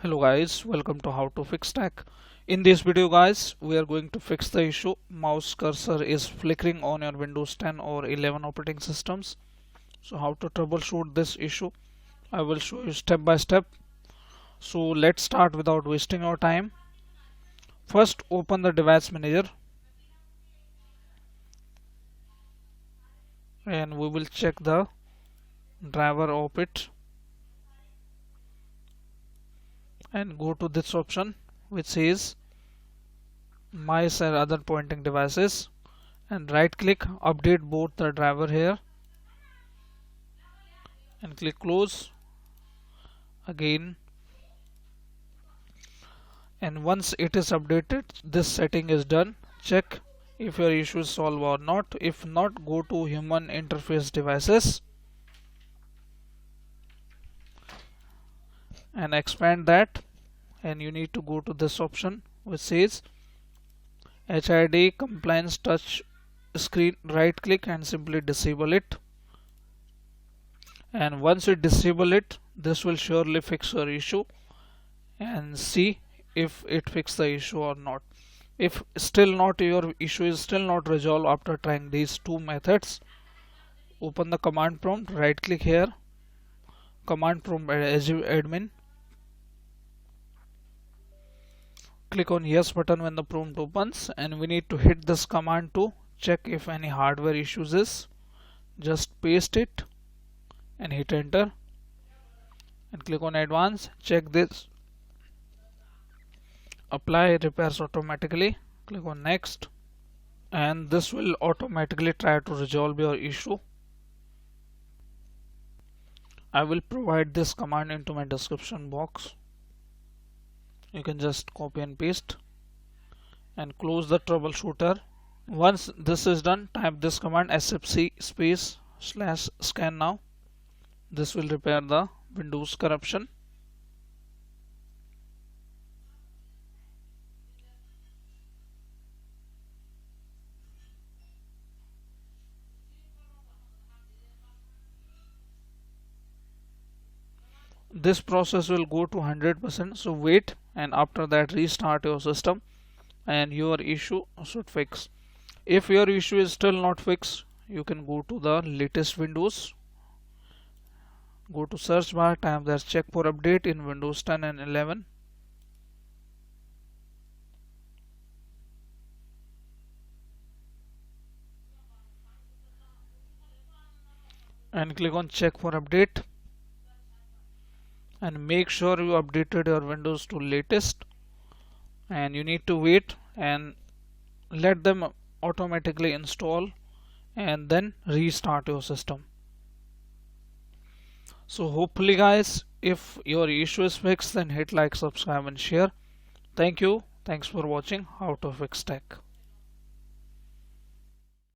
Hello guys, welcome to How to Fix Tech. In this video guys, we are going to fix the issue mouse cursor is flickering on your Windows 10 or 11 operating systems. So how to troubleshoot this issue, I will show you step by step. So let's start without wasting our time. First open the device manager and we will check the driver of it and go to this option which says mice and other pointing devices and right click update both the driver here and click close again, and once it is updated this setting is done. Check if your issue is solved or not. If not, go to human interface devices and expand that, and you need to go to this option which says HID compliance touch screen. Right click and simply disable it, and once you disable it this will surely fix your issue, and see if it fixed the issue or not. If still not, your issue is still not resolved after trying these two methods, open the command prompt, right click here, command prompt admin, click on yes button when the prompt opens, and we need to hit this command to check if any hardware issues is. Just paste it and hit enter and click on advanced. Check this, apply repairs automatically, click on next, and this will automatically try to resolve your issue. I will provide this command into my description box. You can just copy and paste and close the troubleshooter. Once this is done, type this command sfc space /scan now. This will repair the Windows corruption. This process will go to 100%, so wait, and after that restart your system and your issue should fix. If your issue is still not fixed, you can go to the latest Windows, go to search bar, type there check for update in Windows 10 and 11, and click on check for update, and make sure you updated your Windows to latest, and you need to wait and let them automatically install and then restart your system. So hopefully guys, if your issue is fixed, then hit like, subscribe and share. Thank you. Thanks for watching How to Fix Tech.